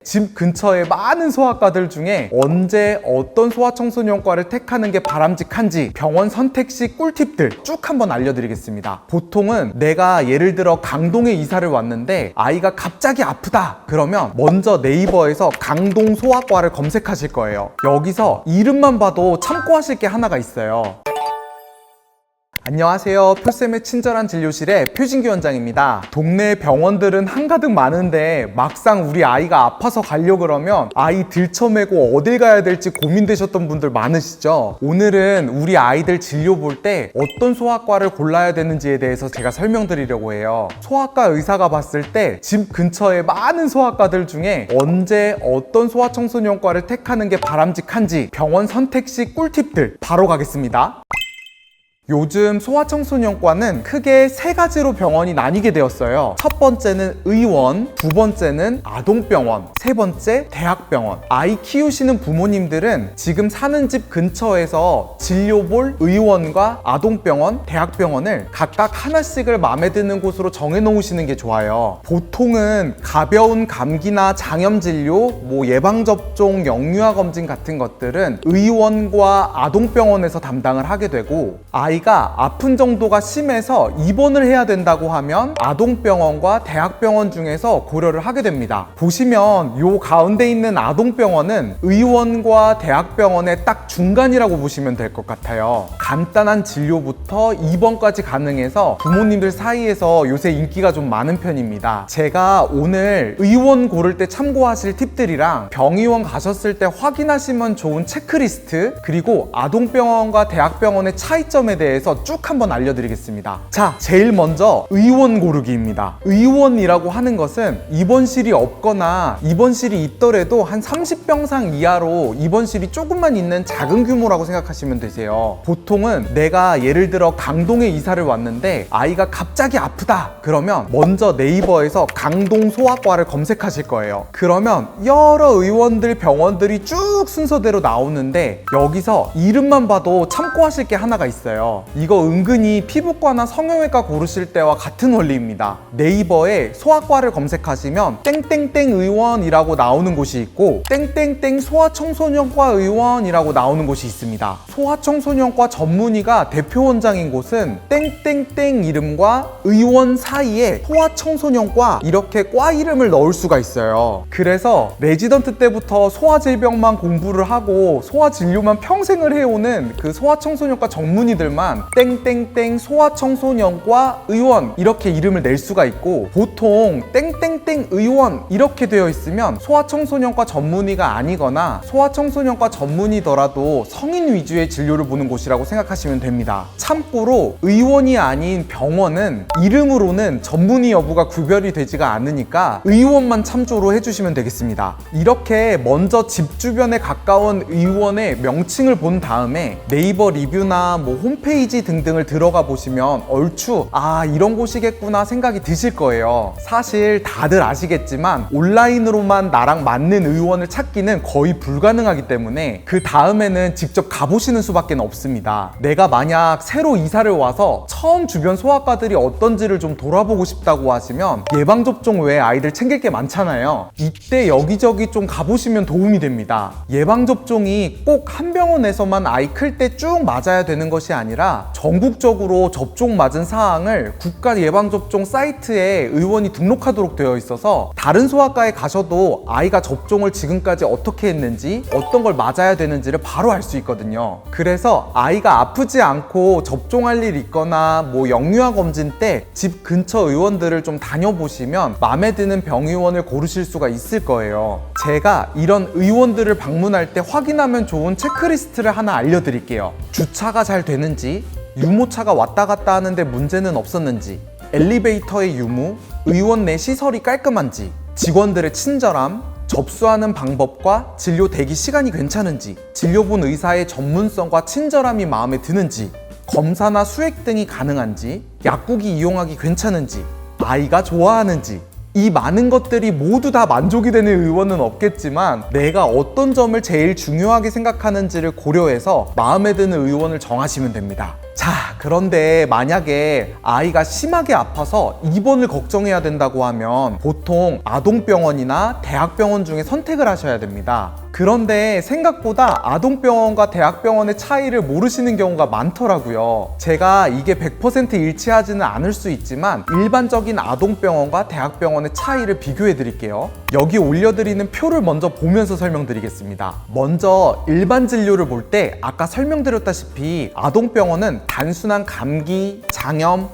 집 근처의 많은 소아과들 중에 언제 어떤 소아청소년과를 택하는 게 바람직한지 병원 선택 시 꿀팁들 쭉 한번 알려드리겠습니다. 보통은 내가 예를 들어 강동에 이사를 왔는데 아이가 갑자기 아프다 그러면 먼저 네이버에서 강동 소아과를 검색하실 거예요. 여기서 이름만 봐도 참고하실 게 하나가 있어요. 안녕하세요. 표쌤의 친절한 진료실의 표진규 원장입니다. 동네 병원들은 한가득 많은데 막상 우리 아이가 아파서 가려고 그러면 아이 들쳐매고 어딜 가야 될지 고민되셨던 분들 많으시죠? 오늘은 우리 아이들 진료 볼 때 어떤 소아과를 골라야 되는지에 대해서 제가 설명드리려고 해요. 소아과 의사가 봤을 때 집 근처의 많은 소아과들 중에 언제 어떤 소아청소년과를 택하는 게 바람직한지 병원 선택 시 꿀팁들 바로 가겠습니다. 요즘 소아청소년과는 크게 세 가지로 병원이 나뉘게 되었어요. 첫 번째는 의원, 두 번째는 아동병원, 세 번째 대학병원. 아이 키우시는 부모님들은 지금 사는 집 근처에서 진료 볼 의원과 아동병원, 대학병원을 각각 하나씩을 마음에 드는 곳으로 정해 놓으시는 게 좋아요. 보통은 가벼운 감기나 장염 진료, 예방접종, 영유아 검진 같은 것들은 의원과 아동병원에서 담당을 하게 되고, 아이가 아픈 정도가 심해서 입원을 해야 된다고 하면 아동병원과 대학병원 중에서 고려를 하게 됩니다. 보시면 요 가운데 있는 아동병원은 의원과 대학병원의 딱 중간이라고 보시면 될 것 같아요. 간단한 진료부터 입원까지 가능해서 부모님들 사이에서 요새 인기가 좀 많은 편입니다. 제가 오늘 의원 고를 때 참고하실 팁들이랑 병의원 가셨을 때 확인하시면 좋은 체크리스트, 그리고 아동병원과 대학병원의 차이점에 대해서 쭉 한번 알려드리겠습니다. 자, 제일 먼저 의원 고르기입니다. 의원이라고 하는 것은 입원실이 없거나 입원실이 있더라도 한 30병상 이하로 입원실이 조금만 있는 작은 규모라고 생각하시면 되세요. 보통은 내가 예를 들어 강동에 이사를 왔는데 아이가 갑자기 아프다 그러면 먼저 네이버에서 강동 소아과를 검색하실 거예요. 그러면 여러 의원들, 병원들이 쭉 순서대로 나오는데 여기서 이름만 봐도 참고하실 게 하나가 있어요. 이거 은근히 피부과나 성형외과 고르실 때와 같은 원리입니다. 네이버에 소아과를 검색하시면 땡땡땡 의원이라고 나오는 곳이 있고 땡땡땡 소아청소년과 의원이라고 나오는 곳이 있습니다. 소아청소년과 전문의가 대표 원장인 곳은 땡땡땡 이름과 의원 사이에 소아청소년과 이렇게 과 이름을 넣을 수가 있어요. 그래서 레지던트 때부터 소아질병만 공부를 하고 소아진료만 평생을 해오는 그 소아청소년과 전문의들만 땡땡땡 소아청소년과 의원 이렇게 이름을 낼 수가 있고, 보통 땡땡땡 의원 이렇게 되어 있으면 소아청소년과 전문의가 아니거나 소아청소년과 전문의더라도 성인 위주의 진료를 보는 곳이라고 생각하시면 됩니다. 참고로 의원이 아닌 병원은 이름으로는 전문의 여부가 구별이 되지가 않으니까 의원만 참조로 해주시면 되겠습니다. 이렇게 먼저 집 주변에 가까운 의원의 명칭을 본 다음에 네이버 리뷰나 홈페이지 등등을 들어가 보시면 얼추 이런 곳이겠구나 생각이 드실 거예요. 사실 다들 아시겠지만 온라인으로만 나랑 맞는 의원을 찾기는 거의 불가능하기 때문에 그 다음에는 직접 가보시는 수밖에 없습니다. 내가 만약 새로 이사를 와서 처음 주변 소아과들이 어떤지를 좀 돌아보고 싶다고 하시면 예방접종 외에 아이들 챙길 게 많잖아요. 이때 여기저기 좀 가보시면 도움이 됩니다. 예방접종이 꼭 한 병원에서만 아이 클 때 쭉 맞아야 되는 것이 아니라 전국적으로 접종 맞은 사항을 국가예방접종 사이트에 의원이 등록하도록 되어 있어서 다른 소아과에 가셔도 아이가 접종을 지금까지 어떻게 했는지 어떤 걸 맞아야 되는지를 바로 알 수 있거든요. 그래서 아이가 아프지 않고 접종할 일 있거나 영유아 검진 때 집 근처 의원들을 좀 다녀보시면 마음에 드는 병의원을 고르실 수가 있을 거예요. 제가 이런 의원들을 방문할 때 확인하면 좋은 체크리스트를 하나 알려드릴게요. 주차가 잘 되는지, 유모차가 왔다 갔다 하는데 문제는 없었는지, 엘리베이터의 유무, 의원 내 시설이 깔끔한지, 직원들의 친절함, 접수하는 방법과 진료 대기 시간이 괜찮은지, 진료 본 의사의 전문성과 친절함이 마음에 드는지, 검사나 수액 등이 가능한지, 약국이 이용하기 괜찮은지, 아이가 좋아하는지, 이 많은 것들이 모두 다 만족이 되는 의원은 없겠지만 내가 어떤 점을 제일 중요하게 생각하는지를 고려해서 마음에 드는 의원을 정하시면 됩니다. 자, 그런데 만약에 아이가 심하게 아파서 입원을 걱정해야 된다고 하면 보통 아동병원이나 대학병원 중에 선택을 하셔야 됩니다. 그런데 생각보다 아동병원과 대학병원의 차이를 모르시는 경우가 많더라고요. 제가 이게 100% 일치하지는 않을 수 있지만 일반적인 아동병원과 대학병원의 차이를 비교해 드릴게요. 여기 올려드리는 표를 먼저 보면서 설명드리겠습니다. 먼저 일반 진료를 볼 때 아까 설명드렸다시피 아동병원은 단순한 감기, 장염,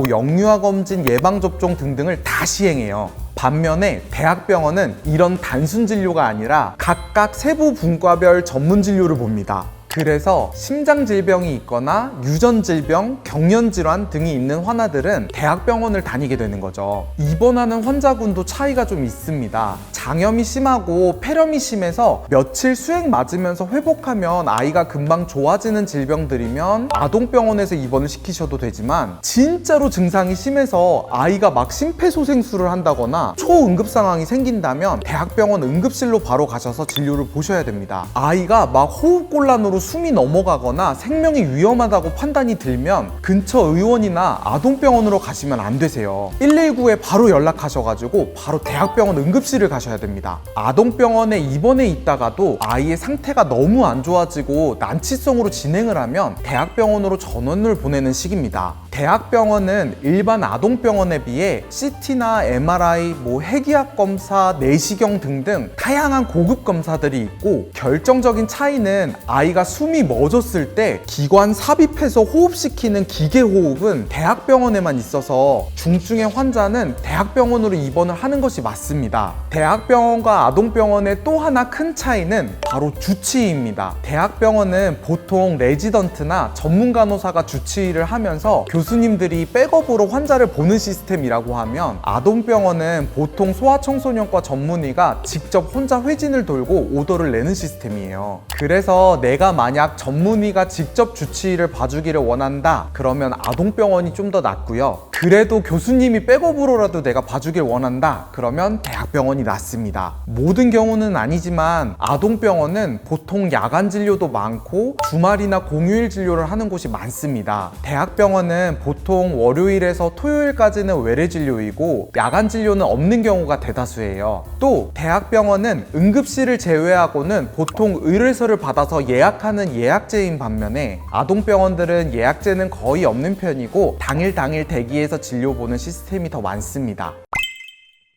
영유아 검진, 예방접종 등등을 다 시행해요. 반면에 대학병원은 이런 단순 진료가 아니라 각각 세부 분과별 전문 진료를 봅니다. 그래서 심장질병이 있거나 유전질병, 경련질환 등이 있는 환자들은 대학병원을 다니게 되는 거죠. 입원하는 환자군도 차이가 좀 있습니다. 장염이 심하고 폐렴이 심해서 며칠 수액 맞으면서 회복하면 아이가 금방 좋아지는 질병들이면 아동병원에서 입원을 시키셔도 되지만 진짜로 증상이 심해서 아이가 막 심폐소생술을 한다거나 초응급 상황이 생긴다면 대학병원 응급실로 바로 가셔서 진료를 보셔야 됩니다. 아이가 막 호흡곤란으로 숨이 넘어가거나 생명이 위험하다고 판단이 들면 근처 의원이나 아동병원으로 가시면 안 되세요. 119에 바로 연락하셔가지고 바로 대학병원 응급실을 가셔야 됩니다. 아동병원에 입원해 있다가도 아이의 상태가 너무 안 좋아지고 난치성으로 진행을 하면 대학병원으로 전원을 보내는 시기입니다. 대학병원은 일반 아동병원에 비해 CT나 MRI, 핵의학 검사, 내시경 등등 다양한 고급 검사들이 있고 결정적인 차이는 아이가 숨이 멎었을 때 기관 삽입해서 호흡시키는 기계호흡은 대학병원에만 있어서 중증의 환자는 대학병원으로 입원을 하는 것이 맞습니다. 대학병원과 아동병원의 또 하나 큰 차이는 바로 주치의입니다. 대학병원은 보통 레지던트나 전문 간호사가 주치의를 하면서 교수님들이 백업으로 환자를 보는 시스템이라고 하면 아동병원은 보통 소아청소년과 전문의가 직접 혼자 회진을 돌고 오더를 내는 시스템이에요. 그래서 내가 만약 전문의가 직접 주치의를 봐주기를 원한다 그러면 아동병원이 좀 더 낫고요. 그래도 교수님이 백업으로라도 내가 봐주길 원한다 그러면 대학병원이 낫습니다. 모든 경우는 아니지만 아동병원은 보통 야간 진료도 많고 주말이나 공휴일 진료를 하는 곳이 많습니다. 대학병원은 보통 월요일에서 토요일까지는 외래 진료이고 야간 진료는 없는 경우가 대다수예요. 또 대학병원은 응급실을 제외하고는 보통 의뢰서를 받아서 예약하는 예약제인 반면에 아동병원들은 예약제는 거의 없는 편이고 당일 대기해서 진료 보는 시스템이 더 많습니다.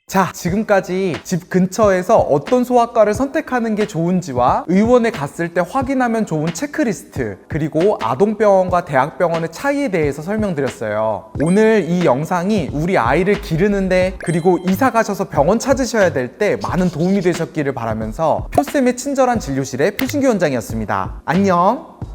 자, 지금까지 집 근처에서 어떤 소아과를 선택하는 게 좋은지와 의원에 갔을 때 확인하면 좋은 체크리스트, 그리고 아동병원과 대학병원의 차이에 대해서 설명드렸어요. 오늘 이 영상이 우리 아이를 기르는데 그리고 이사 가셔서 병원 찾으셔야 될 때 많은 도움이 되셨기를 바라면서 표쌤의 친절한 진료실의 표진규 원장이었습니다. 안녕!